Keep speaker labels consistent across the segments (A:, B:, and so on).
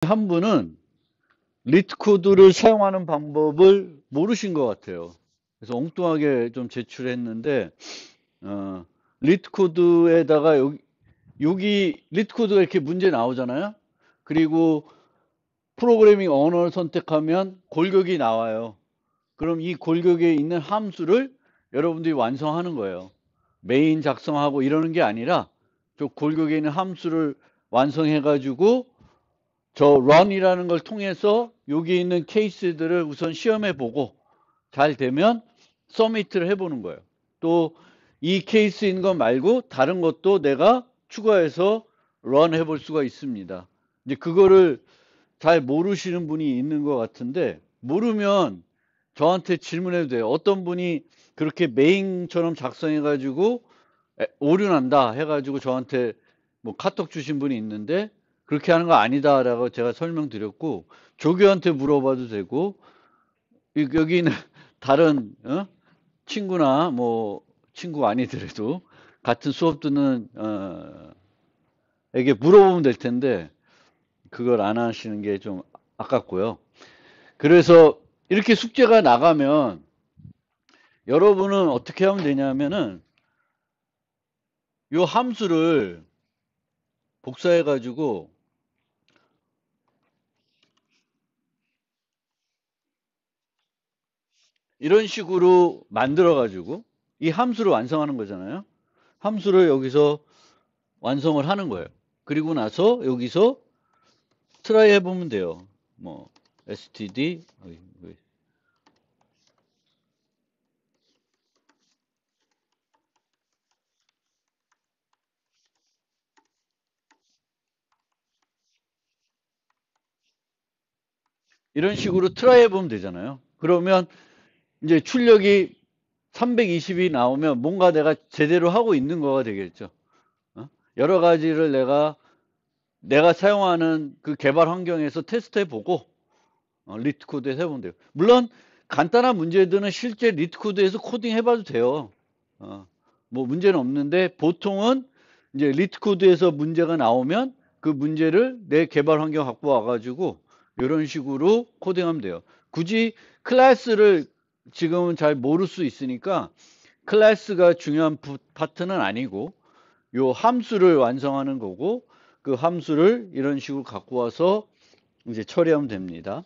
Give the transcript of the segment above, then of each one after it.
A: 한 분은 리트 코드를 사용하는 방법을 모르신 것 같아요. 그래서 엉뚱하게 좀 제출했는데, 어, 리트 코드에다가 여기 리트 코드가 이렇게 문제 나오잖아요. 그리고 프로그래밍 언어를 선택하면 골격이 나와요. 그럼 이 골격에 있는 함수를 여러분들이 완성하는 거예요. 메인 작성하고 이러는 게 아니라 저 골격에 있는 함수를 완성해가지고 저 run이라는 걸 통해서 여기 있는 케이스들을 우선 시험해 보고 잘 되면 서미트를 해보는 거예요. 또 이 케이스인 것 말고 다른 것도 내가 추가해서 run 해볼 수가 있습니다. 이제 그거를 잘 모르시는 분이 있는 것 같은데, 모르면 저한테 질문해도 돼요. 어떤 분이 그렇게 메인처럼 작성해가지고 오류 난다 해가지고 저한테 뭐 카톡 주신 분이 있는데, 그렇게 하는 거 아니다라고 제가 설명드렸고, 조교한테 물어봐도 되고, 여기 있는 다른 친구나 뭐 친구 아니더라도 같은 수업 듣는 에게 물어보면 될 텐데, 그걸 안 하시는 게 좀 아깝고요. 그래서 이렇게 숙제가 나가면 여러분은 어떻게 하면 되냐면은 요 함수를 복사해 가지고 이런 식으로 만들어 가지고 이 함수를 완성하는 거잖아요. 함수를 여기서 완성을 하는 거예요. 그리고 나서 여기서 트라이 해보면 돼요. 뭐 std 이런 식으로 트라이 해보면 되잖아요. 그러면 이제 출력이 320이 나오면 뭔가 내가 제대로 하고 있는 거가 되겠죠. 여러 가지를 내가 사용하는 그 개발 환경에서 테스트 해보고 리트 코드에서 해보면 돼요. 물론 간단한 문제들은 실제 리트 코드에서 코딩 해봐도 돼요. 뭐 문제는 없는데 보통은 이제 리트 코드에서 문제가 나오면 그 문제를 내 개발 환경 갖고 와가지고 이런 식으로 코딩하면 돼요. 굳이 클래스를 지금은 잘 모를 수 있으니까 클래스가 중요한 파트는 아니고 요 함수를 완성하는 거고, 그 함수를 이런 식으로 갖고 와서 이제 처리하면 됩니다.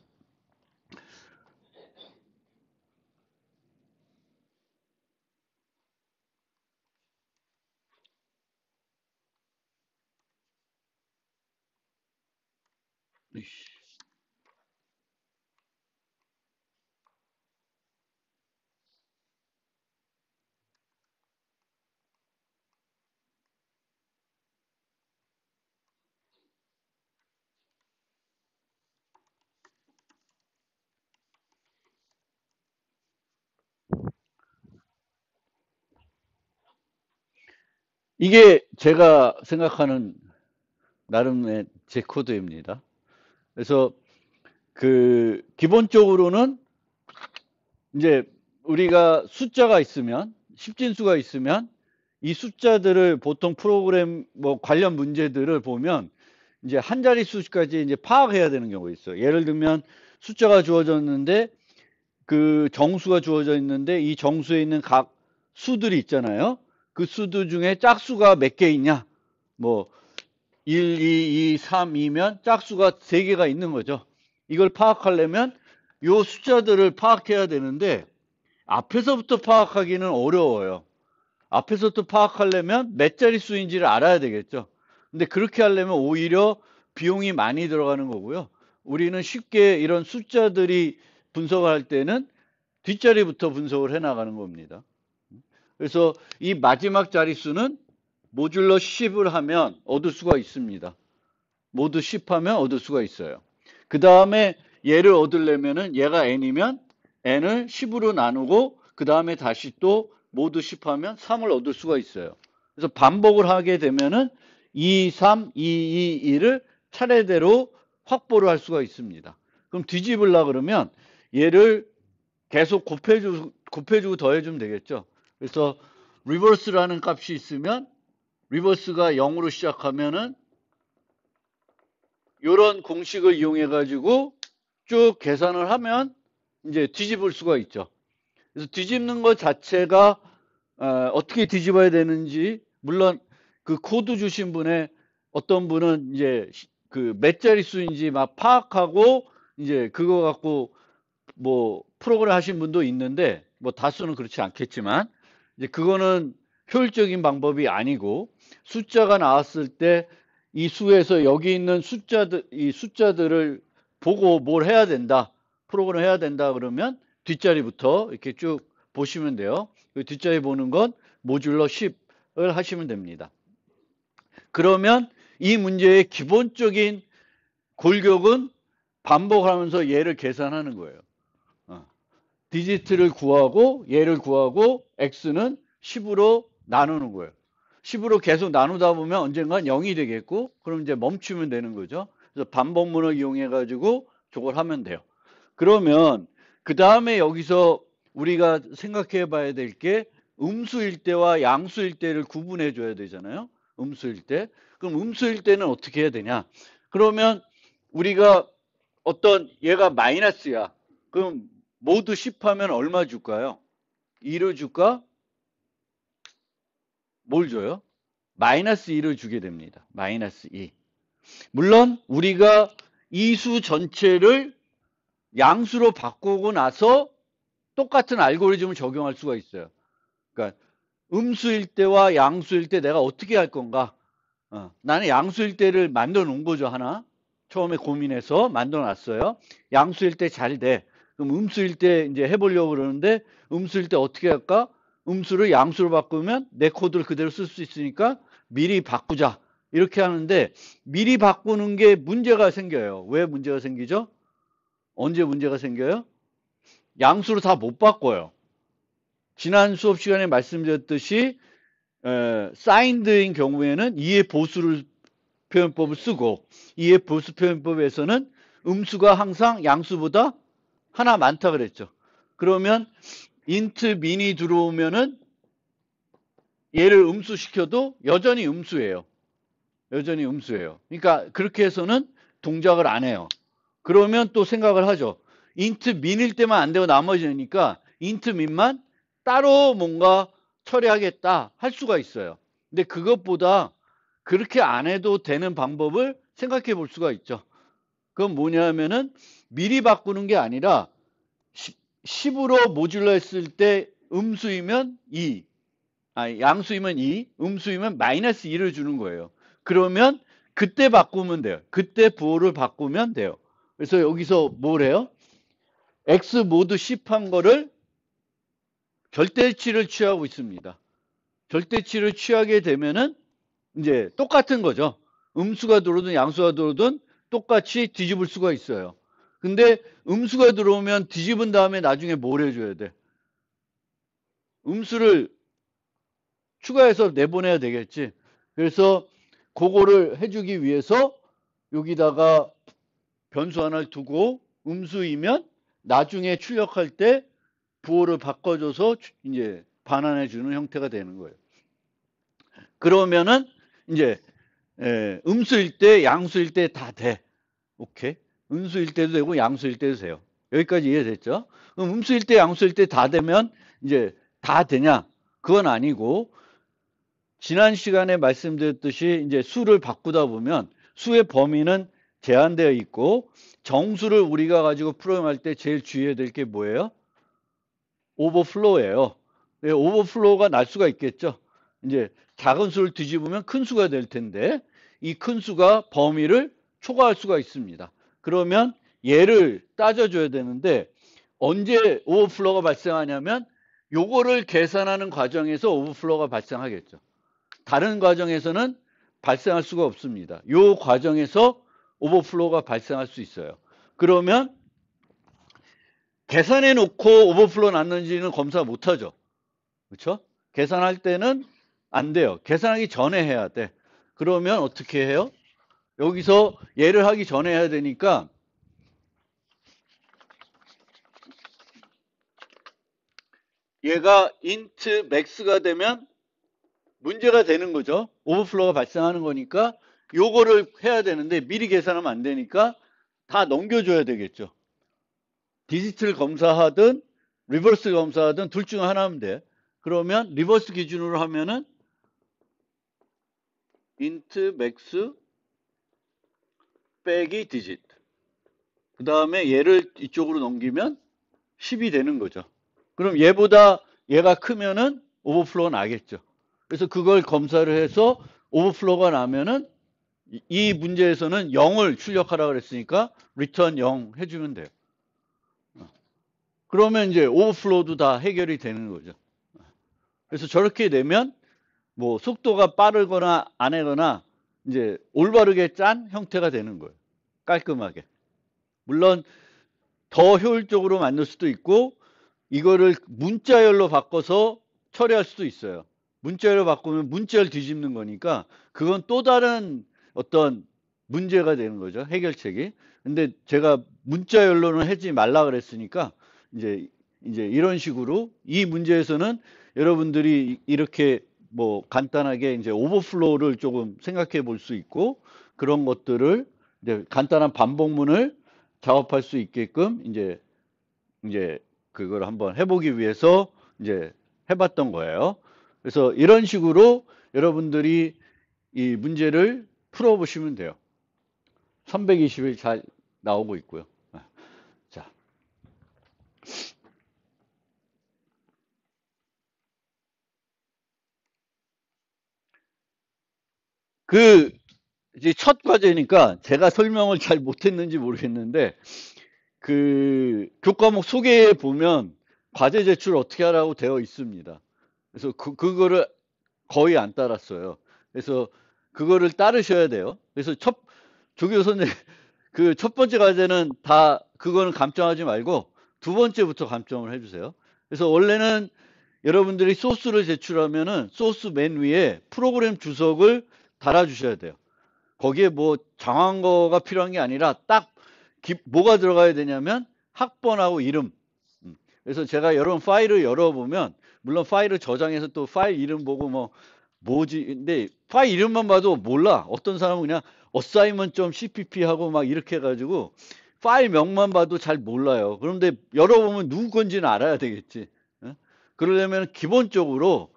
A: 이게 제가 생각하는 나름의 제 코드입니다. 그래서 그 기본적으로는 이제 우리가 숫자가 있으면, 십진수가 있으면 이 숫자들을 보통 프로그램 뭐 관련 문제들을 보면 이제 한 자릿수까지 이제 파악해야 되는 경우가 있어요. 예를 들면 숫자가 주어졌는데 그 정수가 주어져 있는데 이 정수에 있는 각 수들이 있잖아요. 그 수들 중에 짝수가 몇 개 있냐? 뭐 1, 2, 2, 3이면 짝수가 3개가 있는 거죠. 이걸 파악하려면 요 숫자들을 파악해야 되는데 앞에서부터 파악하기는 어려워요. 앞에서부터 파악하려면 몇 자릿수인지를 알아야 되겠죠. 근데 그렇게 하려면 오히려 비용이 많이 들어가는 거고요. 우리는 쉽게 이런 숫자들이 분석을 할 때는 뒷자리부터 분석을 해 나가는 겁니다. 그래서 이 마지막 자릿수는 모듈러 10을 하면 얻을 수가 있습니다. 모두 10 하면 얻을 수가 있어요. 그 다음에 얘를 얻으려면은 얘가 n이면 n을 10으로 나누고 그 다음에 다시 또 모두 10 하면 3을 얻을 수가 있어요. 그래서 반복을 하게 되면은 2, 3, 2, 2, 2를 차례대로 확보를 할 수가 있습니다. 그럼 뒤집으려 그러면 얘를 계속 곱해주고 더해주면 되겠죠. 그래서 리버스라는 값이 있으면 리버스가 0으로 시작하면은 요런 공식을 이용해 가지고 쭉 계산을 하면 이제 뒤집을 수가 있죠. 그래서 뒤집는 것 자체가 어떻게 뒤집어야 되는지, 물론 그 코드 주신 분의 어떤 분은 이제 그 몇 자릿수인지 막 파악하고 이제 그거 갖고 뭐 프로그램 하신 분도 있는데, 뭐 다수는 그렇지 않겠지만 이제 그거는 효율적인 방법이 아니고, 숫자가 나왔을 때 이 수에서 여기 있는 이 숫자들을 보고 뭘 해야 된다, 프로그램 해야 된다 그러면 뒷자리부터 이렇게 쭉 보시면 돼요. 그 뒷자리 보는 건 모듈러 10을 하시면 됩니다. 그러면 이 문제의 기본적인 골격은 반복하면서 얘를 계산하는 거예요. 디지트를 구하고 얘를 구하고 x는 10으로 나누는 거예요. 10으로 계속 나누다 보면 언젠간 0이 되겠고, 그럼 이제 멈추면 되는 거죠. 그래서 반복문을 이용해 가지고 저걸 하면 돼요. 그러면 그 다음에 여기서 우리가 생각해 봐야 될 게 음수일 때와 양수일 때를 구분해 줘야 되잖아요. 음수일 때. 그럼 음수일 때는 어떻게 해야 되냐? 그러면 우리가 어떤 얘가 마이너스야. 그럼 모두 10 하면 얼마 줄까요? 2를 줄까? 뭘 줘요? 마이너스 2를 주게 됩니다. 마이너스 2. 물론 우리가 이 수 전체를 양수로 바꾸고 나서 똑같은 알고리즘을 적용할 수가 있어요. 그러니까 음수일 때와 양수일 때 내가 어떻게 할 건가? 나는 양수일 때를 만들어 놓은 거죠, 하나. 처음에 고민해서 만들어 놨어요. 양수일 때 잘 돼. 그럼 음수일 때 이제 해보려고 그러는데, 음수일 때 어떻게 할까? 음수를 양수로 바꾸면 내 코드를 그대로 쓸 수 있으니까 미리 바꾸자. 이렇게 하는데, 미리 바꾸는 게 문제가 생겨요. 왜 문제가 생기죠? 언제 문제가 생겨요? 양수로 다 못 바꿔요. 지난 수업 시간에 말씀드렸듯이 사인드인 경우에는 이의 보수를 표현법을 쓰고, 이의 보수 표현법에서는 음수가 항상 양수보다 하나 많다 그랬죠. 그러면 int min이 들어오면은 얘를 음수시켜도 여전히 음수예요. 여전히 음수예요. 그러니까 그렇게 해서는 동작을 안 해요. 그러면 또 생각을 하죠. int min일 때만 안 되고 나머지니까 int min만 따로 뭔가 처리하겠다 할 수가 있어요. 근데 그것보다 그렇게 안 해도 되는 방법을 생각해 볼 수가 있죠. 그건 뭐냐면은 미리 바꾸는 게 아니라 10으로 모듈러 했을 때 음수이면 2, 양수이면 2, 음수이면 마이너스 2를 주는 거예요. 그러면 그때 바꾸면 돼요. 그때 부호를 바꾸면 돼요. 그래서 여기서 뭘 해요? x 모드 10 한 거를 절대치를 취하고 있습니다. 절대치를 취하게 되면은 이제 똑같은 거죠. 음수가 들어오든 양수가 들어오든 똑같이 뒤집을 수가 있어요. 근데 음수가 들어오면 뒤집은 다음에 나중에 뭘 해줘야 돼? 음수를 추가해서 내보내야 되겠지. 그래서 그거를 해주기 위해서 여기다가 변수 하나를 두고 음수이면 나중에 출력할 때 부호를 바꿔줘서 이제 반환해주는 형태가 되는 거예요. 그러면은 이제 음수일 때, 양수일 때 다 돼. 오케이. 음수일 때도 되고 양수일 때도 돼요. 여기까지 이해됐죠? 그럼 음수일 때, 양수일 때 다 되면 이제 다 되냐? 그건 아니고, 지난 시간에 말씀드렸듯이 이제 수를 바꾸다 보면 수의 범위는 제한되어 있고, 정수를 우리가 가지고 프로그램할 때 제일 주의해야 될 게 뭐예요? 오버플로우예요. 오버플로우가 날 수가 있겠죠. 이제 작은 수를 뒤집으면 큰 수가 될 텐데, 이 큰 수가 범위를 초과할 수가 있습니다. 그러면 얘를 따져줘야 되는데, 언제 오버플로우가 발생하냐면 요거를 계산하는 과정에서 오버플로우가 발생하겠죠. 다른 과정에서는 발생할 수가 없습니다. 요 과정에서 오버플로우가 발생할 수 있어요. 그러면 계산해 놓고 오버플로우 났는지는 검사 못 하죠. 그렇죠? 계산할 때는 안 돼요. 계산하기 전에 해야 돼. 그러면 어떻게 해요? 여기서 얘를 하기 전에 해야 되니까 얘가 int max가 되면 문제가 되는 거죠. 오버플로우가 발생하는 거니까 요거를 해야 되는데 미리 계산하면 안 되니까 다 넘겨줘야 되겠죠. 디지트를 검사하든 리버스 검사하든 둘 중 하나 하면 돼. 그러면 리버스 기준으로 하면은 int max 빼기 digit. 그 다음에 얘를 이쪽으로 넘기면 10이 되는 거죠. 그럼 얘보다 얘가 크면은 오버플로우가 나겠죠. 그래서 그걸 검사를 해서 오버플로우가 나면은 이 문제에서는 0을 출력하라 그랬으니까 return 0 해주면 돼요. 그러면 이제 오버플로우도 다 해결이 되는 거죠. 그래서 저렇게 되면 뭐 속도가 빠르거나 안 하거나 이제 올바르게 짠 형태가 되는 거예요. 깔끔하게. 물론 더 효율적으로 만들 수도 있고 이거를 문자열로 바꿔서 처리할 수도 있어요. 문자열로 바꾸면 문자열 뒤집는 거니까 그건 또 다른 어떤 문제가 되는 거죠. 해결책이. 근데 제가 문자열로는 하지 말라 그랬으니까 이제 이런 식으로 이 문제에서는 여러분들이 이렇게 뭐 간단하게 이제 오버플로우를 조금 생각해 볼 수 있고 그런 것들을 이제 간단한 반복문을 작업할 수 있게끔 이제 그걸 한번 해보기 위해서 이제 해봤던 거예요. 그래서 이런 식으로 여러분들이 이 문제를 풀어보시면 돼요. 320일 잘 나오고 있고요. 자, 그 이제 첫 과제니까 제가 설명을 잘 못했는지 모르겠는데 그 교과목 소개에 보면 과제 제출 어떻게 하라고 되어 있습니다. 그래서 그거를 거의 안 따랐어요. 그래서 그거를 따르셔야 돼요. 그래서 조교 선생 그 첫 번째 과제는 다 그거는 감점하지 말고 두 번째부터 감점을 해주세요. 그래서 원래는 여러분들이 소스를 제출하면은 소스 맨 위에 프로그램 주석을 달아주셔야 돼요. 거기에 뭐 정한 거가 필요한 게 아니라 딱 뭐가 들어가야 되냐면 학번하고 이름. 그래서 제가 여러 파일을 열어보면 물론 파일을 저장해서 또 파일 이름 보고 뭐 뭐지 근데 파일 이름만 봐도 몰라. 어떤 사람은 그냥 assignment.cpp 하고 막 이렇게 해가지고 파일 명만 봐도 잘 몰라요. 그런데 열어보면 누구 건지는 알아야 되겠지. 어? 그러려면 기본적으로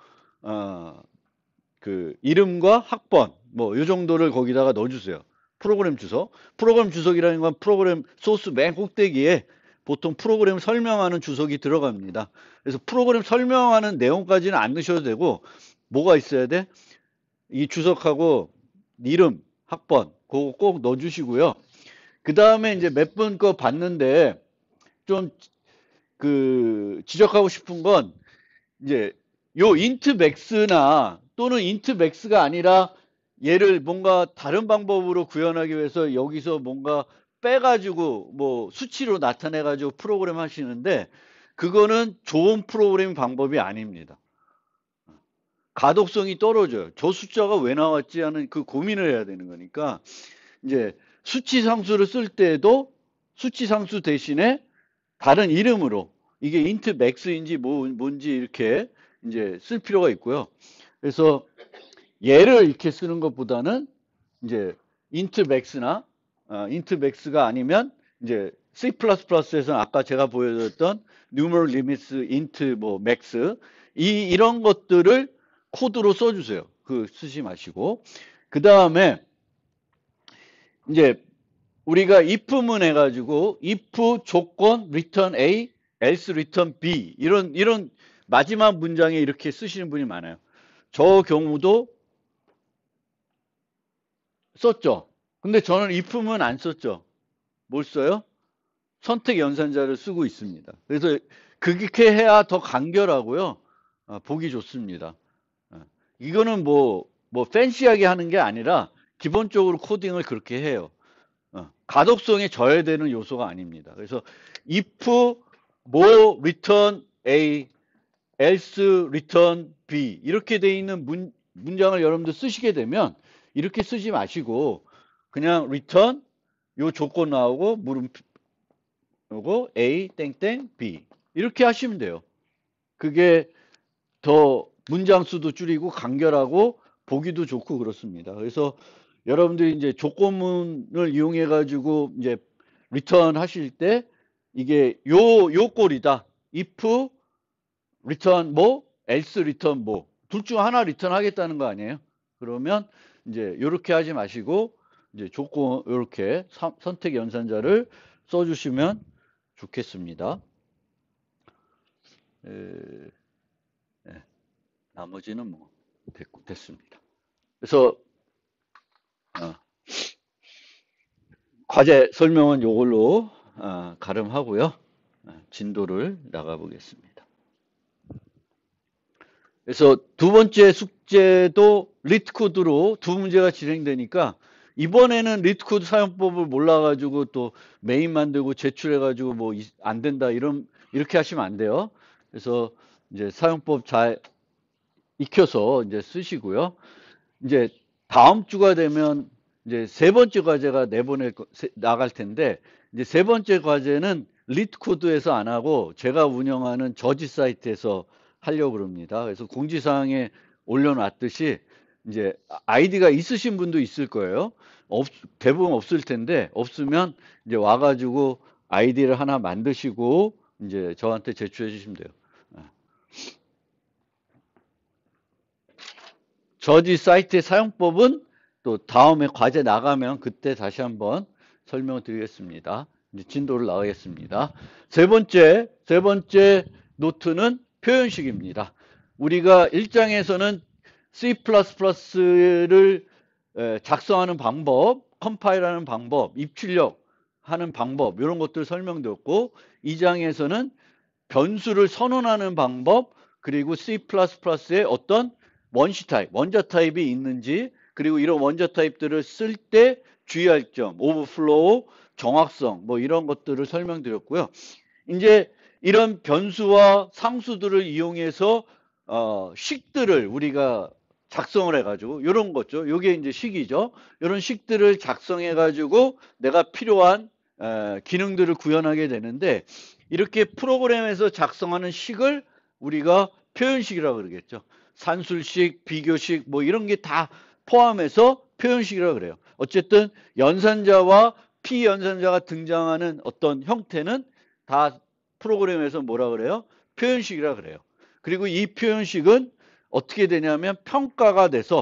A: 그 이름과 학번 뭐 이 정도를 거기다가 넣어주세요. 프로그램 주소. 프로그램 주석이라는 건 프로그램 소스 맨 꼭대기에 보통 프로그램 설명하는 주석이 들어갑니다. 그래서 프로그램 설명하는 내용까지는 안 넣으셔도 되고 뭐가 있어야 돼? 이 주석하고 이름, 학번 그거 꼭 넣어주시고요. 그 다음에 이제 몇 번 거 봤는데 좀 그 지적하고 싶은 건 이제 요 int max나 또는 int max가 아니라 얘를 뭔가 다른 방법으로 구현하기 위해서 여기서 뭔가 빼가지고 뭐 수치로 나타내가지고 프로그램 하시는데 그거는 좋은 프로그램 방법이 아닙니다. 가독성이 떨어져요. 저 숫자가 왜 나왔지 하는 그 고민을 해야 되는 거니까 이제 수치 상수를 쓸 때에도 수치 상수 대신에 다른 이름으로 이게 int max인지 뭔지 이렇게 이제 쓸 필요가 있고요. 그래서 얘를 이렇게 쓰는 것보다는 이제 int max나 int max가 아니면 이제 C++에서는 아까 제가 보여드렸던 numeral limits int 뭐 max 이런 것들을 코드로 써주세요. 그 쓰지 마시고 그 다음에 이제 우리가 if문 해가지고 if 조건 return A, else return B 이런 마지막 문장에 이렇게 쓰시는 분이 많아요. 저 경우도 썼죠. 근데 저는 if문 안 썼죠. 뭘 써요? 선택 연산자를 쓰고 있습니다. 그래서 그렇게 해야 더 간결하고요. 보기 좋습니다. 이거는 뭐 팬시하게 하는 게 아니라 기본적으로 코딩을 그렇게 해요. 가독성에 저해되는 요소가 아닙니다. 그래서 if 뭐 return A, else return B 이렇게 돼 있는 문장을 여러분들 쓰시게 되면 이렇게 쓰지 마시고 그냥 return 요 조건 나오고 물음표고 A 땡땡 B 이렇게 하시면 돼요. 그게 더 문장 수도 줄이고 간결하고 보기도 좋고 그렇습니다. 그래서 여러분들이 이제 조건문을 이용해 가지고 이제 리턴 하실 때 이게 요 꼴이다. if return 뭐 else return 뭐 둘 중 하나 리턴 하겠다는 거 아니에요? 그러면 이제 요렇게 하지 마시고 이제 조건 요렇게 선택 연산자를 써 주시면 좋겠습니다. 나머지는 뭐 됐습니다. 그래서 과제 설명은 요걸로 가름하고요. 진도를 나가 보겠습니다. 그래서 두 번째 숙제도 리트코드로 두 문제가 진행되니까 이번에는 리트코드 사용법을 몰라가지고 또 메인 만들고 제출해가지고 뭐 안 된다 이렇게 하시면 안 돼요. 그래서 이제 사용법 잘 익혀서 이제 쓰시고요. 이제 다음 주가 되면 이제 세 번째 과제가 나갈 텐데 이제 세 번째 과제는 리트코드에서 안 하고 제가 운영하는 저지 사이트에서 하려고 그럽니다. 그래서 공지사항에 올려놨듯이 이제 아이디가 있으신 분도 있을 거예요. 대부분 없을 텐데 없으면 이제 와가지고 아이디를 하나 만드시고 이제 저한테 제출해 주시면 돼요. 저지 사이트의 사용법은 또 다음에 과제 나가면 그때 다시 한번 설명을 드리겠습니다. 이제 진도를 나가겠습니다. 세 번째 노트는 표현식입니다. 우리가 1장에서는 C++를 작성하는 방법, 컴파일하는 방법, 입출력 하는 방법 이런 것들 설명드렸고 2장에서는 변수를 선언하는 방법 그리고 C++의 어떤 원시 타입, 원자 타입이 있는지 그리고 이런 원자 타입들을 쓸 때 주의할 점, 오버플로우, 정확성 뭐 이런 것들을 설명드렸고요. 이제 이런 변수와 상수들을 이용해서 식들을 우리가 작성을 해가지고 이런 거죠. 요게 이제 식이죠. 이런 식들을 작성해가지고 내가 필요한 기능들을 구현하게 되는데 이렇게 프로그램에서 작성하는 식을 우리가 표현식이라고 그러겠죠. 산술식, 비교식 뭐 이런 게 다 포함해서 표현식이라고 그래요. 어쨌든 연산자와 피연산자가 등장하는 어떤 형태는 다 프로그램에서 뭐라 그래요? 표현식이라 그래요. 그리고 이 표현식은 어떻게 되냐면 평가가 되면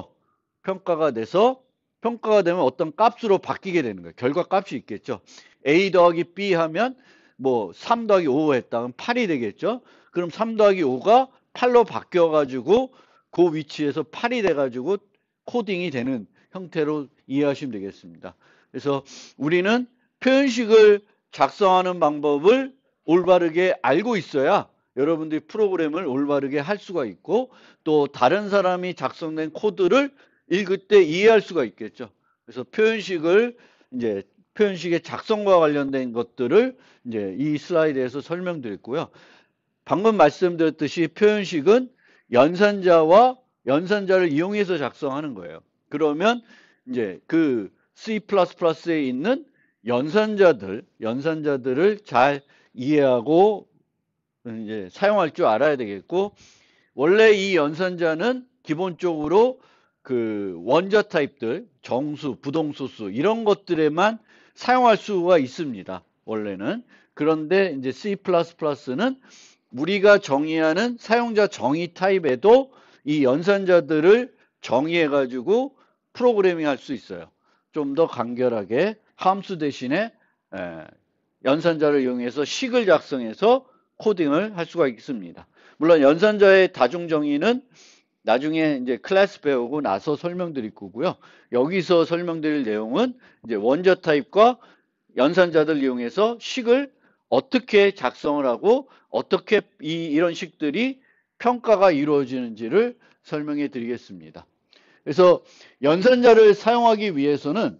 A: 어떤 값으로 바뀌게 되는 거예요. 결과 값이 있겠죠. A 더하기 B 하면 뭐 3 더하기 5 했다. 그럼 8이 되겠죠. 그럼 3 더하기 5가 8로 바뀌어가지고 그 위치에서 8이 돼가지고 코딩이 되는 형태로 이해하시면 되겠습니다. 그래서 우리는 표현식을 작성하는 방법을 올바르게 알고 있어야 여러분들이 프로그램을 올바르게 할 수가 있고 또 다른 사람이 작성된 코드를 읽을 때 이해할 수가 있겠죠. 그래서 표현식의 작성과 관련된 것들을 이제 이 슬라이드에서 설명드렸고요. 방금 말씀드렸듯이 표현식은 연산자를 이용해서 작성하는 거예요. 그러면 이제 그 C++에 있는 연산자들을 잘 이해하고 이제 사용할 줄 알아야 되겠고, 원래 이 연산자는 기본적으로 그 원자 타입들, 정수, 부동소수 이런 것들에만 사용할 수가 있습니다. 원래는. 그런데 이제 C++는 우리가 정의하는 사용자 정의 타입에도 이 연산자들을 정의해 가지고 프로그래밍 할 수 있어요. 좀 더 간결하게 함수 대신에 연산자를 이용해서 식을 작성해서 코딩을 할 수가 있습니다. 물론 연산자의 다중 정의는 나중에 이제 클래스 배우고 나서 설명드릴 거고요. 여기서 설명드릴 내용은 이제 원자 타입과 연산자들 이용해서 식을 어떻게 작성을 하고 어떻게 이런 식들이 평가가 이루어지는지를 설명해 드리겠습니다. 그래서 연산자를 사용하기 위해서는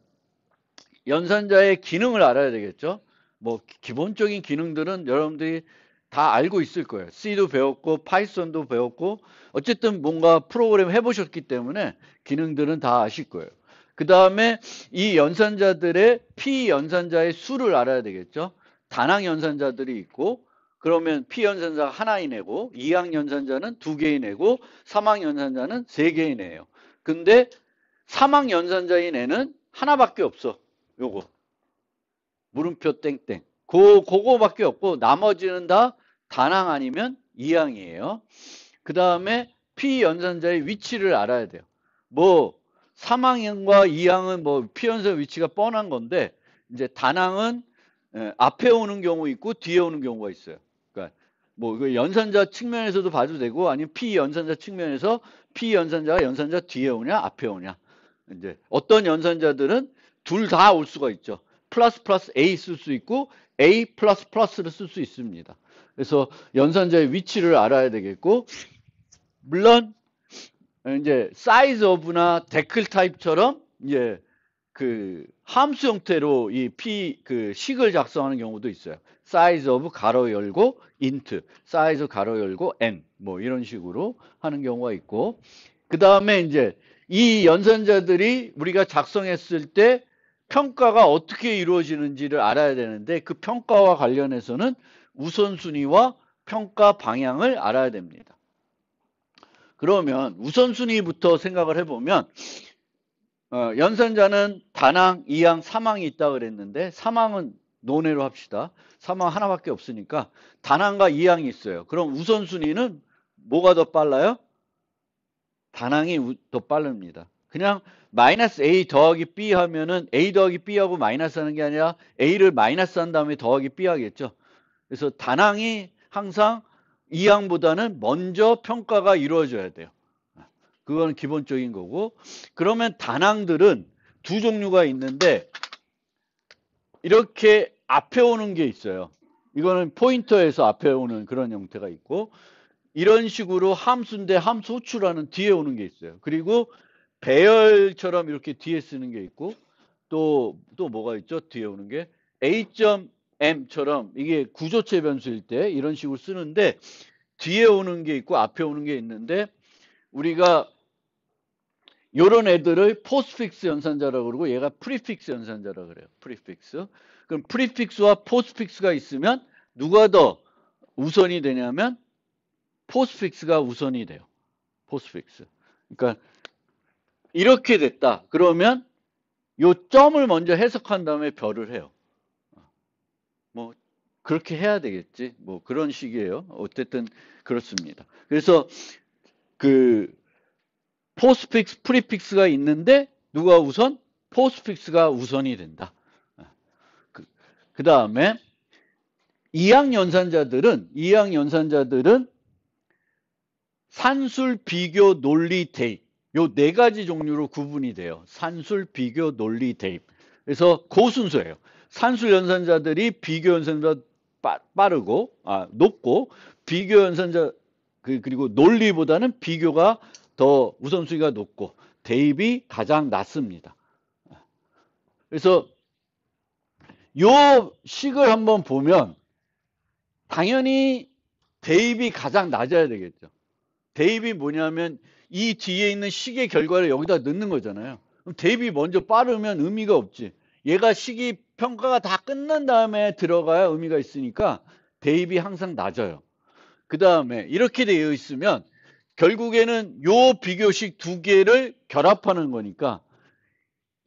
A: 연산자의 기능을 알아야 되겠죠. 뭐 기본적인 기능들은 여러분들이 다 알고 있을 거예요. C도 배웠고 파이썬도 배웠고 어쨌든 뭔가 프로그램 해보셨기 때문에 기능들은 다 아실 거예요. 그 다음에 이 연산자들의 P연산자의 수를 알아야 되겠죠. 단항 연산자들이 있고 그러면 P연산자가 하나인 애고 2항 연산자는 2개인 애고 3항 연산자는 3개인 애예요. 근데 3항 연산자인 애는 하나밖에 없어. 요거. 물음표 땡땡. 그거밖에 없고 나머지는 다 단항 아니면 이항이에요. 그 다음에 P연산자의 위치를 알아야 돼요. 뭐 3항과 2항은 뭐 P연산자 위치가 뻔한 건데 이제 단항은 앞에 오는 경우 있고 뒤에 오는 경우가 있어요. 그러니까 뭐 연산자 측면에서도 봐도 되고 아니면 P연산자 측면에서 P연산자가 연산자 뒤에 오냐 앞에 오냐. 이제 어떤 연산자들은 둘 다 올 수가 있죠. 플러스 플러스 A 쓸 수 있고 A 플러스 플러스를 쓸 수 있습니다. 그래서 연산자의 위치를 알아야 되겠고 물론 이제 사이즈 오브나 데클 타입처럼 이제 그 함수 형태로 이 그 식을 작성하는 경우도 있어요. 사이즈 오브 가로 열고 인트, 사이즈 가로 열고 n 뭐 이런 식으로 하는 경우가 있고 그 다음에 이제 이 연산자들이 우리가 작성했을 때 평가가 어떻게 이루어지는지를 알아야 되는데 그 평가와 관련해서는 우선순위와 평가 방향을 알아야 됩니다. 그러면 우선순위부터 생각을 해보면 연산자는 단항, 이항, 삼항이 있다고 그랬는데 삼항은 논외로 합시다. 삼항 하나밖에 없으니까 단항과 이항이 있어요. 그럼 우선순위는 뭐가 더 빨라요? 단항이 더 빠릅니다. 그냥 마이너스 A 더하기 B 하면은 A 더하기 B하고 마이너스 하는 게 아니라 A를 마이너스 한 다음에 더하기 B 하겠죠. 그래서 단항이 항상 이항보다는 먼저 평가가 이루어져야 돼요. 그건 기본적인 거고 그러면 단항들은 두 종류가 있는데 이렇게 앞에 오는 게 있어요. 이거는 포인터에서 앞에 오는 그런 형태가 있고 이런 식으로 함수인데 함수 호출하는 뒤에 오는 게 있어요. 그리고 배열처럼 이렇게 뒤에 쓰는 게 있고 또 뭐가 있죠? 뒤에 오는 게 A.M처럼 이게 구조체 변수일 때 이런 식으로 쓰는데 뒤에 오는 게 있고 앞에 오는 게 있는데 우리가 요런 애들을 포스픽스 연산자라고 그러고 얘가 프리픽스 연산자라고 그래요. 프리픽스. 그럼 프리픽스와 포스픽스가 있으면 누가 더 우선이 되냐면 포스픽스가 우선이 돼요. 포스픽스. 그러니까 이렇게 됐다. 그러면 요 점을 먼저 해석한 다음에 별을 해요. 뭐 그렇게 해야 되겠지. 뭐 그런 식이에요. 어쨌든 그렇습니다. 그래서 그 포스픽스, 프리픽스가 있는데 누가 우선? 포스픽스가 우선이 된다. 그 다음에 이항 연산자들은 산술, 비교, 논리, 대입 요 네 가지 종류로 구분이 돼요. 산술, 비교, 논리, 대입. 그래서 그 순서예요. 산술 연산자들이 비교 연산자 빠르고 높고 비교 연산자 그리고 논리보다는 비교가 더 우선순위가 높고 대입이 가장 낮습니다. 그래서 요 식을 한번 보면 당연히 대입이 가장 낮아야 되겠죠. 대입이 뭐냐면 이 뒤에 있는 식의 결과를 여기다 넣는 거잖아요. 그럼 대입이 먼저 빠르면 의미가 없지. 얘가 식이 평가가 다 끝난 다음에 들어가야 의미가 있으니까 대입이 항상 낮아요. 그 다음에 이렇게 되어 있으면 결국에는 요 비교식 두 개를 결합하는 거니까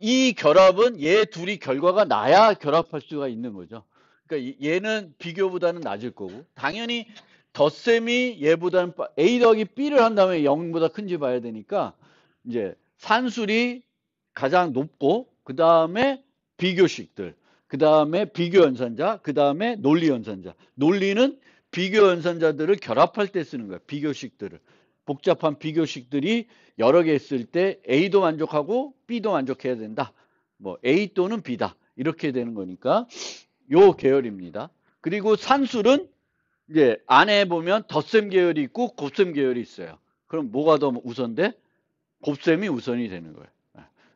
A: 이 결합은 얘 둘이 결과가 나야 결합할 수가 있는 거죠. 그러니까 얘는 비교보다는 낮을 거고 당연히 덧셈이 얘보다는 A 더하기 B를 한 다음에 0보다 큰지 봐야 되니까 이제 산술이 가장 높고 그 다음에 비교식들 그 다음에 비교 연산자 그 다음에 논리 연산자 논리는 비교 연산자들을 결합할 때 쓰는 거야. 비교식들을 복잡한 비교식들이 여러 개 있을 때 A도 만족하고 B도 만족해야 된다. 뭐 A 또는 B다. 이렇게 되는 거니까 요 계열입니다. 그리고 산술은 이제 안에 보면 덧셈 계열이 있고 곱셈 계열이 있어요. 그럼 뭐가 더 우선돼? 곱셈이 우선이 되는 거예요.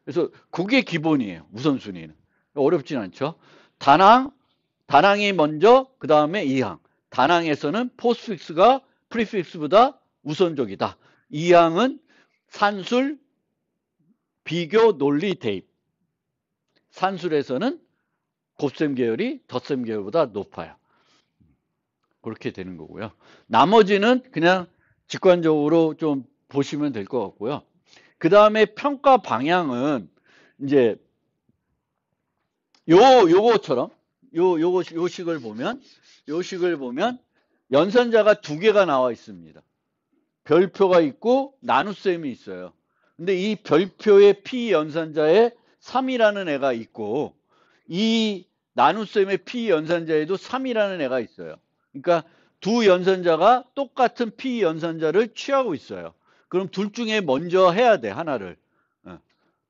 A: 그래서 그게 기본이에요. 우선순위는. 어렵진 않죠. 단항이 먼저 그 다음에 이항. 단항에서는 포스픽스가 프리픽스보다 우선적이다. 이항은 산술, 비교, 논리, 대입. 산술에서는 곱셈 계열이 덧셈 계열보다 높아요. 그렇게 되는 거고요. 나머지는 그냥 직관적으로 좀 보시면 될 것 같고요. 그 다음에 평가 방향은 이제 요거처럼 요 식을 보면 연산자가 두 개가 나와 있습니다. 별표가 있고 나눗셈이 있어요. 근데 이 별표의 P 연산자에 3이라는 애가 있고 이 나눗셈의 P 연산자에도 3이라는 애가 있어요. 그러니까 두 연산자가 똑같은 P 연산자를 취하고 있어요. 그럼 둘 중에 먼저 해야 돼, 하나를.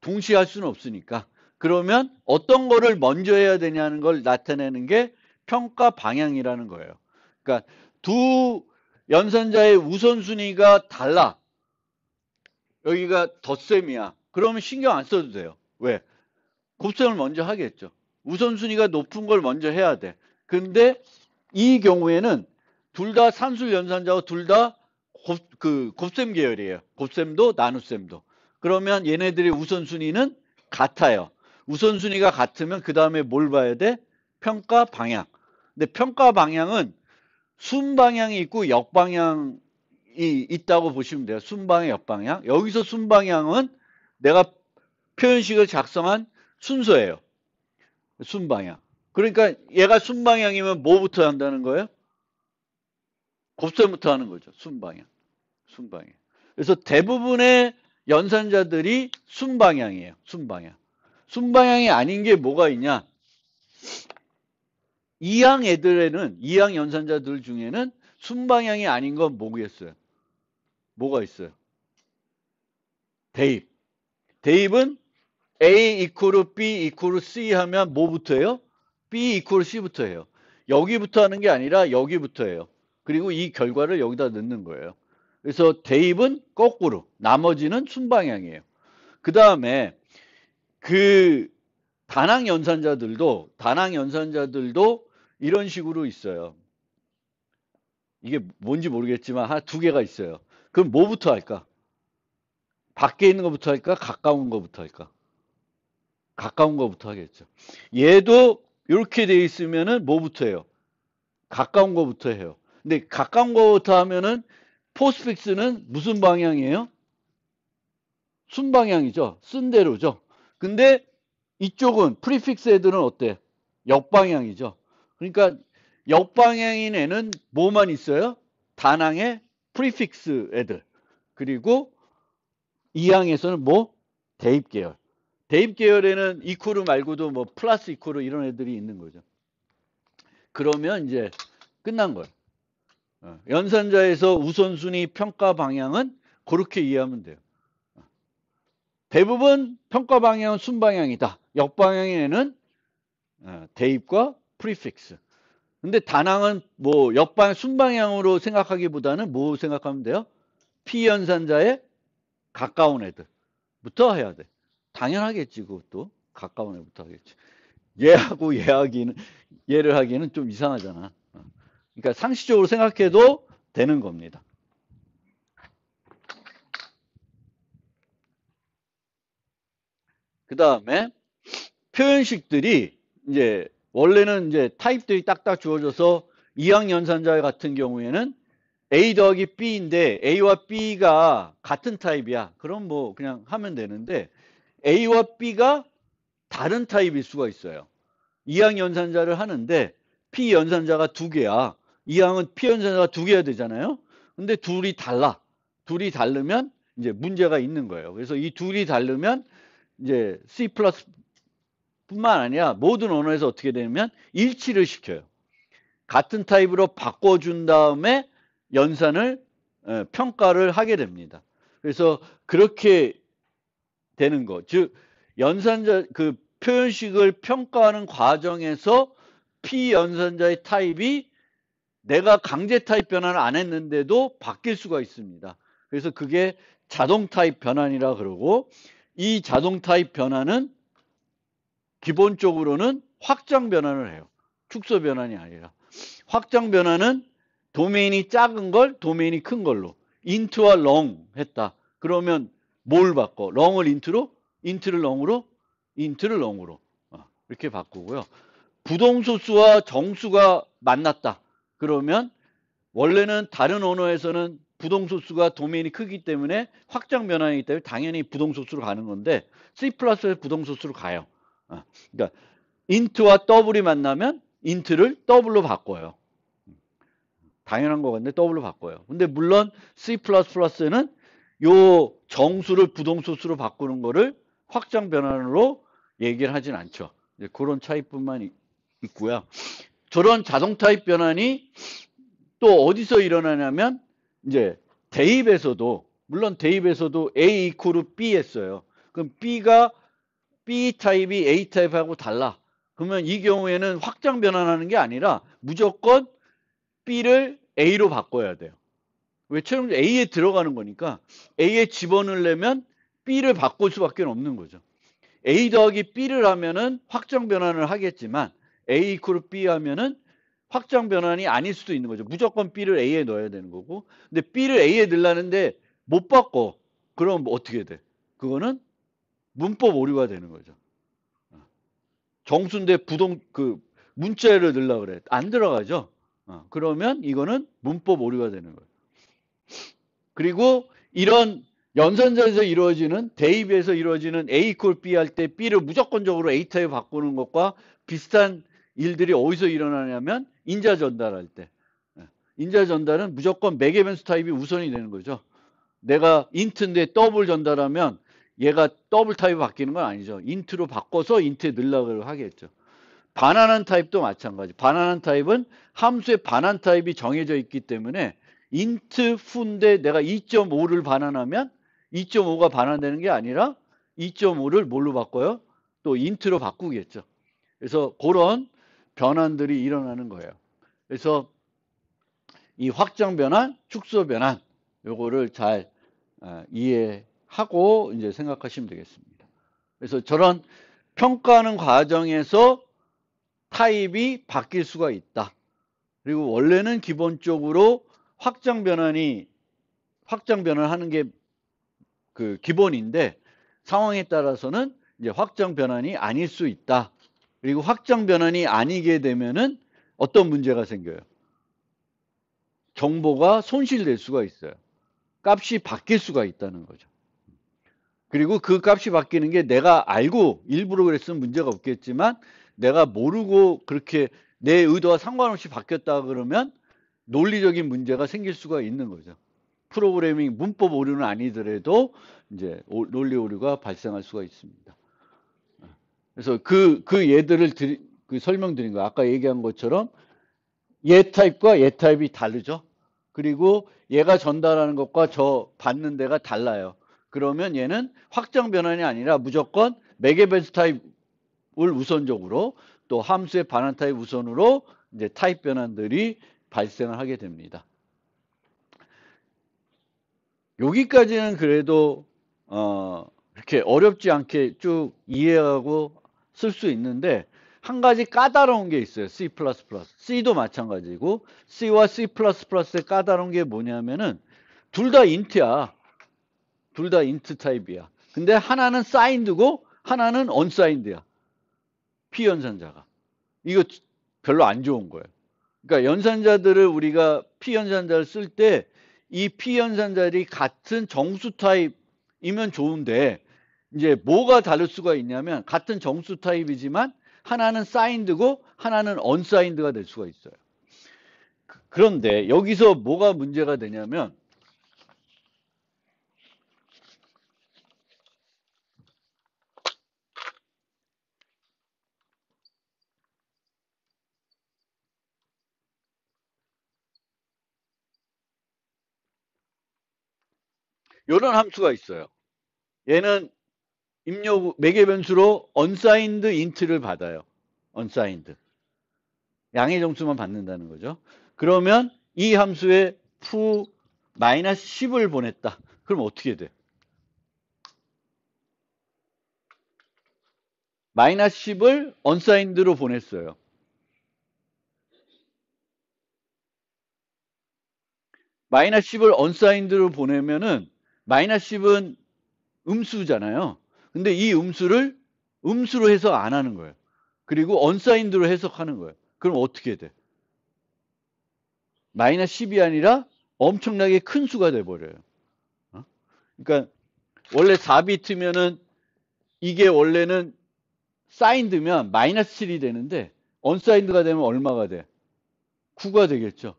A: 동시에 할 수는 없으니까. 그러면 어떤 거를 먼저 해야 되냐는 걸 나타내는 게 평가 방향이라는 거예요. 그러니까 두 연산자의 우선순위가 달라. 여기가 덧셈이야. 그러면 신경 안 써도 돼요. 왜? 곱셈을 먼저 하겠죠. 우선순위가 높은 걸 먼저 해야 돼. 근데 이 경우에는 둘 다 산술 연산자고 둘 다 곱셈 계열이에요. 곱셈도 나눗셈도. 그러면 얘네들의 우선순위는 같아요. 우선순위가 같으면 그 다음에 뭘 봐야 돼? 평가 방향. 근데 평가 방향은 순방향이 있고 역방향이 있다고 보시면 돼요. 순방향, 역방향. 여기서 순방향은 내가 표현식을 작성한 순서예요. 순방향. 그러니까 얘가 순방향이면 뭐부터 한다는 거예요? 곱셈부터 하는 거죠. 순방향. 순방향. 그래서 대부분의 연산자들이 순방향이에요. 순방향. 순방향이 아닌 게 뭐가 있냐? 이항 애들에는, 이항 연산자들 중에는 순방향이 아닌 건 뭐겠어요? 뭐가 있어요? 대입. 대입은 A 이퀄 B 이퀄 C 하면 뭐부터 해요? B 이퀄 C부터 해요. 여기부터 하는 게 아니라 여기부터 해요. 그리고 이 결과를 여기다 넣는 거예요. 그래서 대입은 거꾸로, 나머지는 순방향이에요. 그 다음에 그 다낭 연산자들도 이런 식으로 있어요. 이게 뭔지 모르겠지만 두 개가 있어요. 그럼 뭐부터 할까? 밖에 있는 것부터 할까? 가까운 것부터 할까? 가까운 것부터 하겠죠. 얘도 이렇게 돼 있으면은 뭐부터 해요? 가까운 것부터 해요. 근데 가까운 것부터 하면은 포스픽스는 무슨 방향이에요? 순방향이죠. 쓴 대로죠. 근데 이쪽은 프리픽스 애들은 어때? 역방향이죠. 그러니까 역방향인 애는 뭐만 있어요? 다낭의 프리픽스 애들. 그리고 이항에서는 뭐? 대입 계열. 대입 계열에는 이퀄 말고도 뭐 플러스 이퀄 이런 애들이 있는 거죠. 그러면 이제 끝난 거예요. 연산자에서 우선순위 평가 방향은 그렇게 이해하면 돼요. 대부분 평가 방향은 순방향이다. 역방향에는 대입과 프리픽스. 근데 다낭은 뭐 역방 순방향으로 생각하기보다는 뭐 생각하면 돼요? 피연산자에 가까운 애들부터 해야 돼. 당연하겠지, 그것도. 가까운 애부터 하겠지. 얘하고 얘를 하기에는 좀 이상하잖아. 그러니까 상식적으로 생각해도 되는 겁니다. 그 다음에 표현식들이 이제 원래는 이제 타입들이 딱딱 주어져서 이항 연산자 같은 경우에는 A 더하기 B인데 A와 B가 같은 타입이야. 그럼 뭐 그냥 하면 되는데 A와 B가 다른 타입일 수가 있어요. 이항 연산자를 하는데 P 연산자가 두 개야. 이항은 P 연산자가 두 개야 되잖아요. 근데 둘이 달라. 둘이 다르면 이제 문제가 있는 거예요. 그래서 이 둘이 다르면 이제 C 플러스 뿐만 아니라 모든 언어에서 어떻게 되냐면 일치를 시켜요. 같은 타입으로 바꿔준 다음에 연산을 평가를 하게 됩니다. 그래서 그렇게 되는 거. 즉 연산자 그 표현식을 평가하는 과정에서 P 연산자의 타입이 내가 강제 타입 변환을 안 했는데도 바뀔 수가 있습니다. 그래서 그게 자동 타입 변환이라 그러고 이 자동 타입 변환은 기본적으로는 확장 변환을 해요. 축소 변환이 아니라. 확장 변환은 도메인이 작은 걸 도메인이 큰 걸로 인트와 렁 했다. 그러면 뭘 바꿔? 렁을 인트로? 인트를 렁으로? 인트를 렁으로. 이렇게 바꾸고요. 부동소수와 정수가 만났다. 그러면 원래는 다른 언어에서는 부동소수가 도메인이 크기 때문에 확장 변환이기 때문에 당연히 부동소수로 가는 건데 C++에 부동소수로 가요. 그러니까 int와 더블이 만나면 int를 더블로 바꿔요. 당연한 것 같은데 더블로 바꿔요. 근데 물론 C++는 요 정수를 부동소수로 바꾸는 거를 확장 변환으로 얘기를 하진 않죠. 이제 그런 차이뿐만 있고요. 저런 자동 타입 변환이 또 어디서 일어나냐면 이제 대입에서도 물론 대입에서도 A 이퀄 B 했어요. 그럼 B가 B 타입이 A 타입하고 달라. 그러면 이 경우에는 확장 변환하는 게 아니라 무조건 B를 A로 바꿔야 돼요. 왜 최종적으로 A에 들어가는 거니까 A에 집어넣으려면 B를 바꿀 수밖에 없는 거죠. A 더하기 B를 하면은 확장 변환을 하겠지만 A 이퀄 B 하면은 확장 변환이 아닐 수도 있는 거죠. 무조건 B를 A에 넣어야 되는 거고. 근데 B를 A에 넣으려는데 못 바꿔. 그럼 뭐 어떻게 돼? 그거는 문법 오류가 되는 거죠. 정수인데 문자를 넣으려고 그래. 안 들어가죠. 그러면 이거는 문법 오류가 되는 거예요. 그리고 이런 연산자에서 이루어지는 대입에서 이루어지는 A 이퀄 B 할 때 B를 무조건적으로 A 타입 바꾸는 것과 비슷한 일들이 어디서 일어나냐면 인자 전달할 때. 인자 전달은 무조건 매개 변수 타입이 우선이 되는 거죠. 내가 인트인데 더블 전달하면 얘가 더블 타입이 바뀌는 건 아니죠. 인트로 바꿔서 인트에 넣으려고 하겠죠. 반환한 타입도 마찬가지. 반환한 타입은 함수의 반환 타입이 정해져 있기 때문에 인트 후인데 내가 2.5를 반환하면 2.5가 반환되는 게 아니라 2.5를 뭘로 바꿔요? 또 인트로 바꾸겠죠. 그래서 그런 변환들이 일어나는 거예요. 그래서 이 확장 변환, 축소 변환 요거를 잘 이해하고 이제 생각하시면 되겠습니다. 그래서 저런 평가하는 과정에서 타입이 바뀔 수가 있다. 그리고 원래는 기본적으로 확장 변환하는 게 그 기본인데 상황에 따라서는 이제 확장 변환이 아닐 수 있다. 그리고 확장 변환이 아니게 되면은 어떤 문제가 생겨요? 정보가 손실될 수가 있어요. 값이 바뀔 수가 있다는 거죠. 그리고 그 값이 바뀌는 게 내가 알고 일부러 그랬으면 문제가 없겠지만 내가 모르고 그렇게 내 의도와 상관없이 바뀌었다 그러면 논리적인 문제가 생길 수가 있는 거죠. 프로그래밍 문법 오류는 아니더라도 이제 논리 오류가 발생할 수가 있습니다. 그래서 그 예들을 설명드린 거예요. 아까 얘기한 것처럼 얘 타입과 얘 타입이 다르죠. 그리고 얘가 전달하는 것과 저 받는 데가 달라요. 그러면 얘는 확장 변환이 아니라 무조건 매개 변수 타입을 우선적으로 또 함수의 반환 타입 우선으로 이제 타입 변환들이 발생을 하게 됩니다. 여기까지는 그래도 이렇게 어렵지 않게 쭉 이해하고 쓸 수 있는데 한 가지 까다로운 게 있어요. C++. C도 마찬가지고 C와 C++의 까다로운 게 뭐냐면은 둘 다 인트야. 둘 다 인트 타입이야. 근데 하나는 사인드고 하나는 언사인드야. P 연산자가. 이거 별로 안 좋은 거예요. 그러니까 연산자들을 우리가 P 연산자를 쓸 때 이 P 연산자들이 같은 정수 타입이면 좋은데 이제 뭐가 다를 수가 있냐면 같은 정수 타입이지만 하나는 사인드고 하나는 언사인드가 될 수가 있어요. 그런데 여기서 뭐가 문제가 되냐면 이런 함수가 있어요. 얘는 입력 매개 변수로 unsigned int를 받아요. unsigned. 양의 정수만 받는다는 거죠. 그러면 이 함수에 푸 마이너스 10을 보냈다. 그럼 어떻게 돼? 마이너스 10을 unsigned로 보냈어요. 마이너스 10을 unsigned로 보내면은 마이너스 10은 음수잖아요. 근데 이 음수를 음수로 해석 안 하는 거예요. 그리고 unsigned로 해석하는 거예요. 그럼 어떻게 돼? 마이너스 10이 아니라 엄청나게 큰 수가 돼버려요. 그러니까 원래 4비트면은 이게 원래는 사인드면 마이너스 7이 되는데 언사인드가 되면 얼마가 돼? 9가 되겠죠.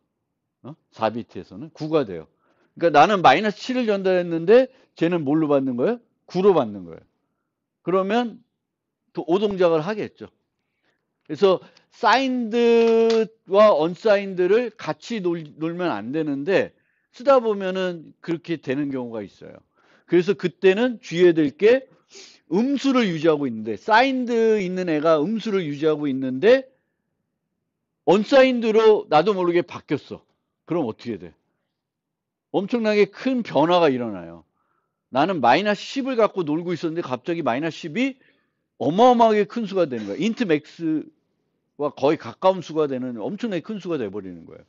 A: 4비트에서는 9가 돼요. 그러니까 나는 마이너스 7을 전달했는데 쟤는 뭘로 받는 거예요? 9로 받는 거예요. 그러면 또 오동작을 하겠죠. 그래서 사인드와 언사인드를 같이 놀면 안 되는데 쓰다 보면은 그렇게 되는 경우가 있어요. 그래서 그때는 주의해야 될 게 음수를 유지하고 있는데 사인드 있는 애가 음수를 유지하고 있는데 언사인드로 나도 모르게 바뀌었어. 그럼 어떻게 돼? 엄청나게 큰 변화가 일어나요. 나는 마이너스 10을 갖고 놀고 있었는데 갑자기 마이너스 10이 어마어마하게 큰 수가 되는 거야. 인트 맥스와 거의 가까운 수가 되는 엄청나게 큰 수가 돼버리는 거예요.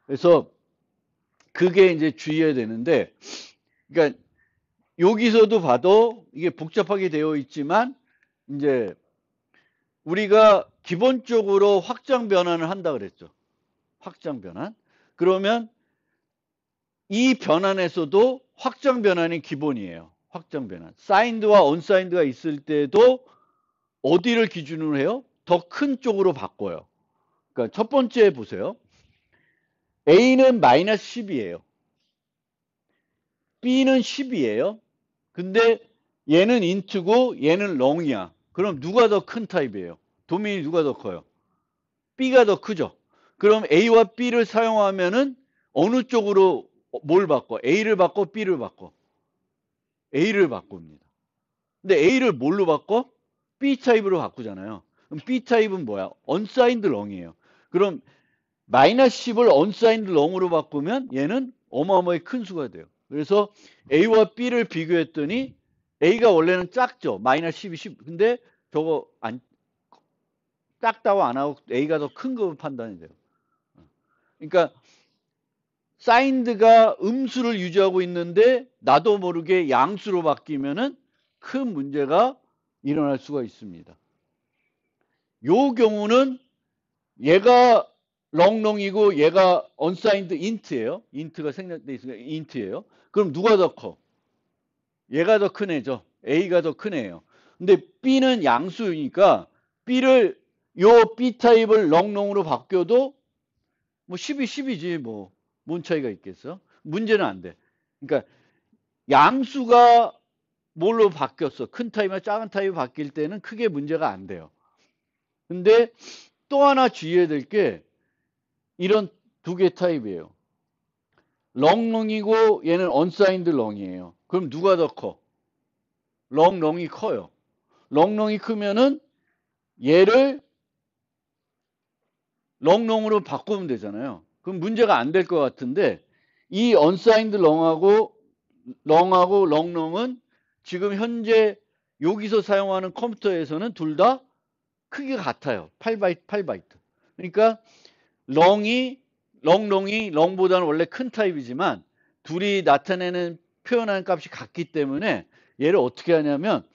A: 그래서 그게 이제 주의해야 되는데, 그러니까 여기서도 봐도 이게 복잡하게 되어 있지만 이제 우리가 기본적으로 확장 변환을 한다 그랬죠. 확장 변환. 그러면 이 변환에서도 확장 변환이 기본이에요. 확장 변환. 사인드와 언사인드가 있을 때도 어디를 기준으로 해요? 더 큰 쪽으로 바꿔요. 그러니까 첫 번째 보세요. A는 마이너스 10이에요. B는 10이에요. 근데 얘는 인트고 얘는 롱이야. 그럼 누가 더 큰 타입이에요? 도메인이 누가 더 커요? B가 더 크죠. 그럼 A와 B를 사용하면은 어느 쪽으로 뭘 바꿔? A를 바꿔? B를 바꿔? A를 바꿉니다. 근데 A를 뭘로 바꿔? B 타입으로 바꾸잖아요. 그럼 B 타입은 뭐야? 언사인드 롱이에요. 그럼 마이너스 10을 언사인드 롱으로 바꾸면 얘는 어마어마하게 큰 수가 돼요. 그래서 A와 B를 비교했더니 A가 원래는 작죠. 마이너스 12, 10. 근데 저거 안 작다고 안 하고 A가 더 큰 거 판단이 돼요. 그러니까 사인드가 음수를 유지하고 있는데 나도 모르게 양수로 바뀌면은 큰 문제가 일어날 수가 있습니다. 요 경우는 얘가 롱롱이고 얘가 언사인드 인트예요. 인트가 생략돼 있으니까 인트예요. 그럼 누가 더 커? 얘가 더 큰 애죠. A가 더 큰 애예요. 근데 B는 양수니까 B를 요 B 타입을 롱롱으로 바뀌어도 뭐 10이 10이지 뭐 뭔 차이가 있겠어? 문제는 안 돼. 그러니까 양수가 뭘로 바뀌었어? 큰 타입이나 작은 타입이 바뀔 때는 크게 문제가 안 돼요. 근데 또 하나 주의해야 될 게 이런 두 개 타입이에요. 롱롱이고 얘는 언사인드 롱이에요. 그럼 누가 더 커? 롱롱이 커요. 롱롱이 크면은 얘를 롱롱으로 바꾸면 되잖아요. 그럼 문제가 안 될 것 같은데 이 언사인드 롱하고 롱롱은 지금 현재 여기서 사용하는 컴퓨터에서는 둘 다 크기가 같아요. 8바이트, 8바이트. 그러니까 롱이 롱보다는 원래 큰 타입이지만 둘이 나타내는 표현하는 값이 같기 때문에 얘를 어떻게 하냐면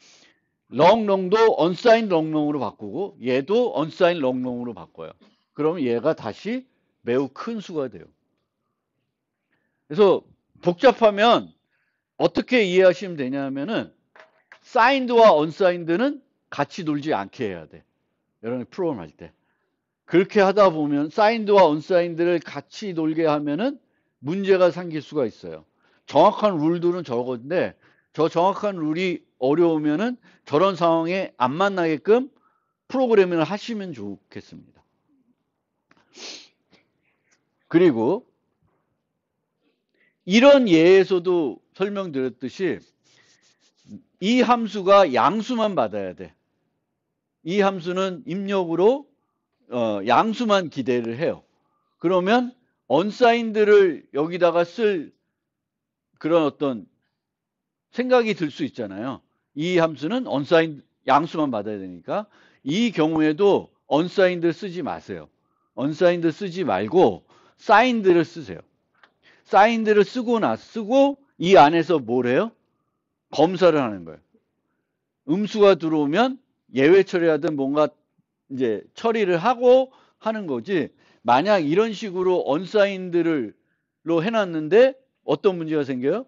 A: 롱도 언사인 롱으로 바꾸고 얘도 언사인 롱으로 바꿔요. 그러면 얘가 다시 매우 큰 수가 돼요. 그래서 복잡하면 어떻게 이해하시면 되냐면은 사인드와 언사인드는 같이 놀지 않게 해야 돼. 여러분 프로그램 할 때. 그렇게 하다 보면 사인드와 언사인드를 같이 놀게 하면은 문제가 생길 수가 있어요. 정확한 룰들은 저건데 저 정확한 룰이 어려우면은 저런 상황에 안 만나게끔 프로그래밍을 하시면 좋겠습니다. 그리고 이런 예에서도 설명드렸듯이 이 함수가 양수만 받아야 돼. 이 함수는 입력으로 양수만 기대를 해요. 그러면 언사인드를 여기다가 쓸 그런 어떤 생각이 들 수 있잖아요. 이 함수는 언사인드 양수만 받아야 되니까 이 경우에도 언사인드 쓰지 마세요. 언사인드 쓰지 말고 사인드를 쓰세요. 사인드를 쓰고 이 안에서 뭘 해요? 검사를 하는 거예요. 음수가 들어오면 예외 처리하든 뭔가 이제 처리를 하고 하는 거지. 만약 이런 식으로 언사인드로 해놨는데 어떤 문제가 생겨요?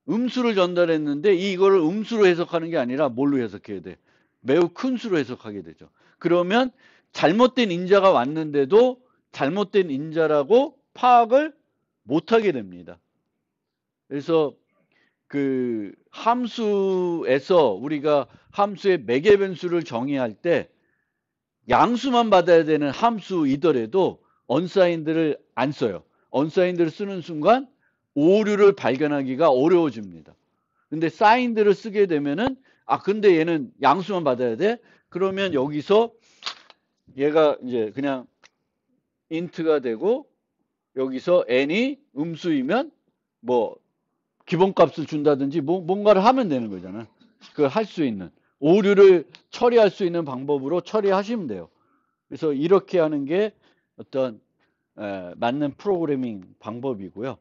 A: 음수를 전달했는데 이거를 음수로 해석하는 게 아니라 뭘로 해석해야 돼? 매우 큰 수로 해석하게 되죠. 그러면 잘못된 인자가 왔는데도 잘못된 인자라고 파악을 못하게 됩니다. 그래서 그 함수에서 우리가 함수의 매개 변수를 정의할 때 양수만 받아야 되는 함수이더라도 언사인들을 안 써요. 언사인들을 쓰는 순간 오류를 발견하기가 어려워집니다. 근데 사인들을 쓰게 되면은 근데 얘는 양수만 받아야 돼? 그러면 여기서 얘가 이제 그냥 int가 되고 여기서 n이 음수이면 뭐 기본값을 준다든지 뭔가를 하면 되는 거잖아. 그 할 수 있는 오류를 처리할 수 있는 방법으로 처리하시면 돼요. 그래서 이렇게 하는 게 어떤 맞는 프로그래밍 방법이고요.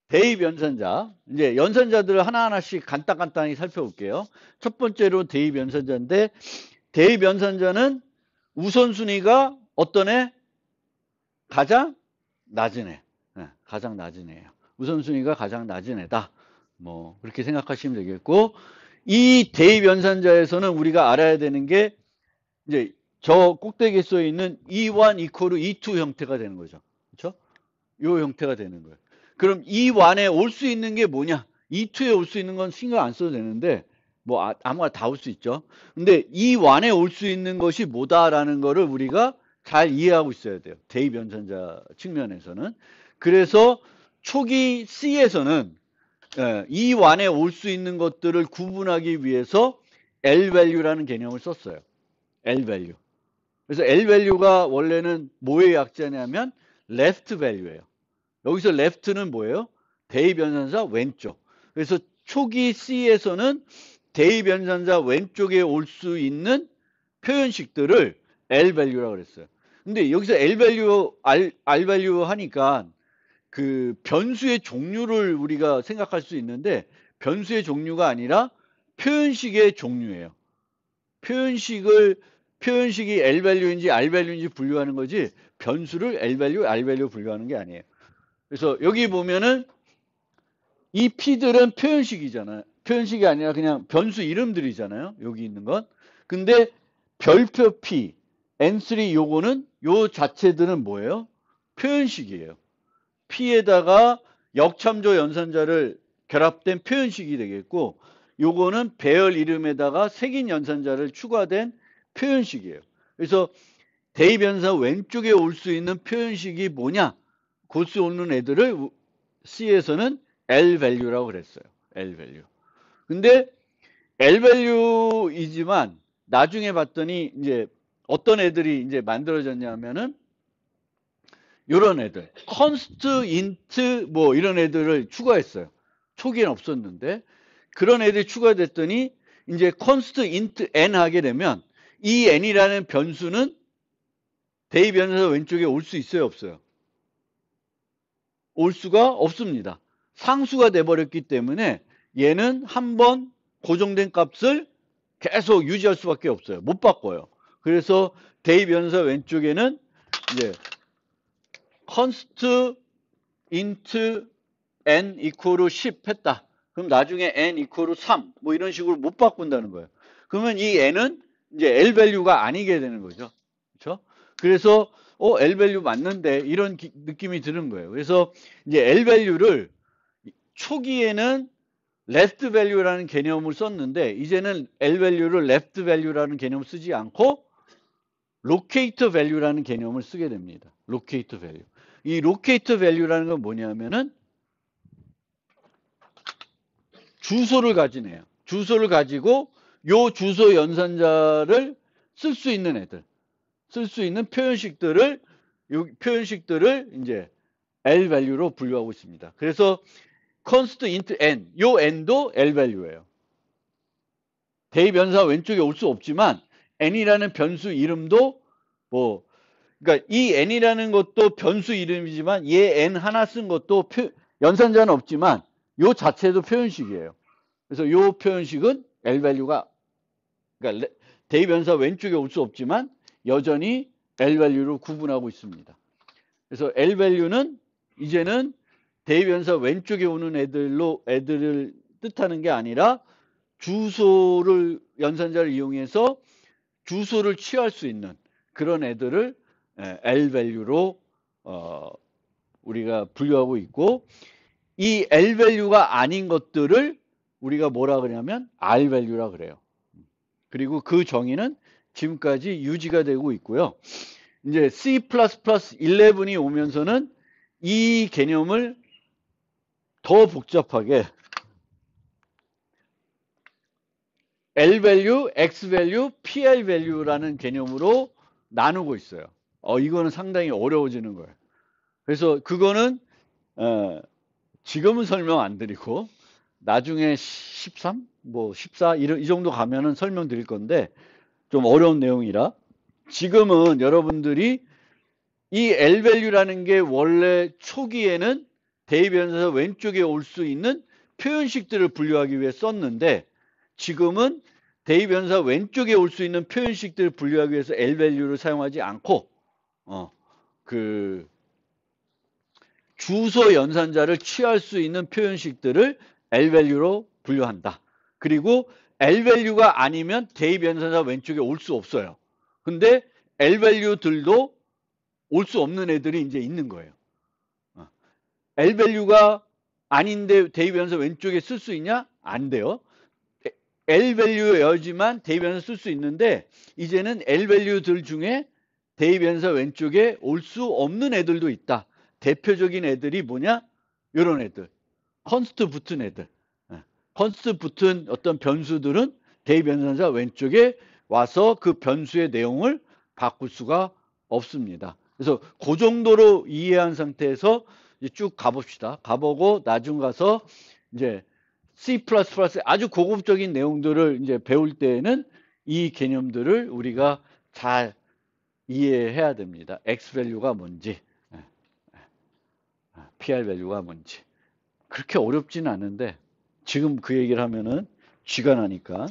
A: 대입 연산자, 이제 연산자들을 하나하나씩 간단히 살펴볼게요. 첫 번째로 대입 연산자인데, 대입 연산자는 우선순위가 어떤 애? 가장 낮은 애. 가장 낮은 애예요. 우선순위가 가장 낮은 애다. 뭐 그렇게 생각하시면 되겠고, 이 대입 연산자에서는 우리가 알아야 되는 게 이제 저 꼭대기에 써 있는 E1 이퀄 E2 형태가 되는 거죠. 그렇죠? 요 형태가 되는 거예요. 그럼 E1에 올 수 있는 게 뭐냐? E2에 올 수 있는 건 신경 안 써도 되는데 뭐 아무나 다 올 수 있죠. 근데 E1에 올 수 있는 것이 뭐다라는 거를 우리가 잘 이해하고 있어야 돼요. 대입 연산자 측면에서는. 그래서 초기 C에서는 E1에 올 수 있는 것들을 구분하기 위해서 L-value라는 개념을 썼어요. L-value. 그래서 L-value가 원래는 뭐의 약자냐면 left value예요. 여기서 left는 뭐예요? 대입 연산자 왼쪽. 그래서 초기 C에서는 대입 연산자 왼쪽에 올 수 있는 표현식들을 L-value라고 그랬어요. 근데 여기서 L-value, R-value 하니까 그 변수의 종류를 우리가 생각할 수 있는데 변수의 종류가 아니라 표현식의 종류예요. 표현식이 L-value인지 R-value인지 분류하는 거지 변수를 L-value, R-value 분류하는 게 아니에요. 그래서 여기 보면은 이 P들은 표현식이잖아요. 표현식이 아니라 그냥 변수 이름들이잖아요. 여기 있는 건. 근데 별표 P, N3 요거는 요 자체들은 뭐예요? 표현식이에요. P에다가 역참조 연산자를 결합된 표현식이 되겠고 요거는 배열 이름에다가 색인 연산자를 추가된 표현식이에요. 그래서 대입 연산 왼쪽에 올 수 있는 표현식이 뭐냐? 고수 오는 애들을 C에서는 L-value라고 그랬어요. L-value. 근데 L-value이지만 나중에 봤더니 이제 어떤 애들이 이제 만들어졌냐면은 요런 애들. const, int 뭐 이런 애들을 추가했어요. 초기엔 없었는데 그런 애들이 추가됐더니 이제 const, int, n 하게 되면 이 n이라는 변수는 대입 연산자 왼쪽에 올 수 있어요, 없어요? 올 수가 없습니다. 상수가 돼버렸기 때문에 얘는 한번 고정된 값을 계속 유지할 수밖에 없어요. 못 바꿔요. 그래서 대입 연산자 왼쪽에는 이제 const, int, n 이퀄 10 했다. 그럼 나중에 n 이퀄 3, 뭐 이런 식으로 못 바꾼다는 거예요. 그러면 이 n은 이제 L 밸류가 아니게 되는 거죠. 그렇죠? 그래서 L 밸류 맞는데 이런 느낌이 드는 거예요. 그래서 이제 L 밸류를 초기에는 left value라는 개념을 썼는데 이제는 L 밸류를 left value라는 개념을 쓰지 않고 locate value라는 개념을 쓰게 됩니다. locate value. 이 locate value라는 건 뭐냐면은 주소를 가진 애예요. 주소를 가지고 요 주소 연산자를 쓸 수 있는 애들, 쓸 수 있는 표현식들을 요 표현식들을 이제 L value로 분류하고 있습니다. 그래서 const int n, 요 n도 L value예요. 대입 연산 왼쪽에 올 수 없지만 n이라는 변수 이름도 뭐 그러니까 이 n이라는 것도 변수 이름이지만 얘 n 하나 쓴 것도 연산자는 없지만 요 자체도 표현식이에요. 그래서 요 표현식은 L value가 그러니까 대입 연산 왼쪽에 올 수 없지만 여전히 L value로 구분하고 있습니다. 그래서 L value는 이제는 대입연사 왼쪽에 오는 애들을 뜻하는 게 아니라 주소를 연산자를 이용해서 주소를 취할 수 있는 그런 애들을 L 밸류로 우리가 분류하고 있고, 이 L 밸류가 아닌 것들을 우리가 뭐라 그러냐면 R 밸류라 그래요. 그리고 그 정의는 지금까지 유지가 되고 있고요. 이제 C++11이 오면서는 이 개념을 더 복잡하게 L 밸류, X 밸류, PL 밸류라는 개념으로 나누고 있어요. 이거는 상당히 어려워지는 거예요. 그래서 그거는 지금은 설명 안 드리고 나중에 13, 뭐 14, 이 정도 가면은 설명드릴 건데 좀 어려운 내용이라 지금은 여러분들이 이 L 밸류라는 게 원래 초기에는 대입연산에서 왼쪽에 올 수 있는 표현식들을 분류하기 위해 썼는데, 지금은 대입연사 왼쪽에 올 수 있는 표현식들을 분류하기 위해서 L 밸류를 사용하지 않고 그 주소 연산자를 취할 수 있는 표현식들을 L 밸류로 분류한다. 그리고 L 밸류가 아니면 대입 연산자 왼쪽에 올 수 없어요. 근데 L 밸류들도 올 수 없는 애들이 이제 있는 거예요. L 밸류가 아닌데 대입 연산자 왼쪽에 쓸 수 있냐? 안 돼요. L 밸류여야지만 대입 연산자 쓸 수 있는데, 이제는 L 밸류들 중에 대입 연산자 왼쪽에 올 수 없는 애들도 있다. 대표적인 애들이 뭐냐? 이런 애들. 컨스트 붙은 애들. 컨스트 붙은 어떤 변수들은 대입 연산자 왼쪽에 와서 그 변수의 내용을 바꿀 수가 없습니다. 그래서 그 정도로 이해한 상태에서 이제 쭉 가봅시다. 가보고 나중 가서 이제 C++ 아주 고급적인 내용들을 이제 배울 때에는 이 개념들을 우리가 잘 이해해야 됩니다. X 밸류가 뭔지, PR 밸류가 뭔지. 그렇게 어렵지는 않은데 지금 그 얘기를 하면은 쥐가 나니까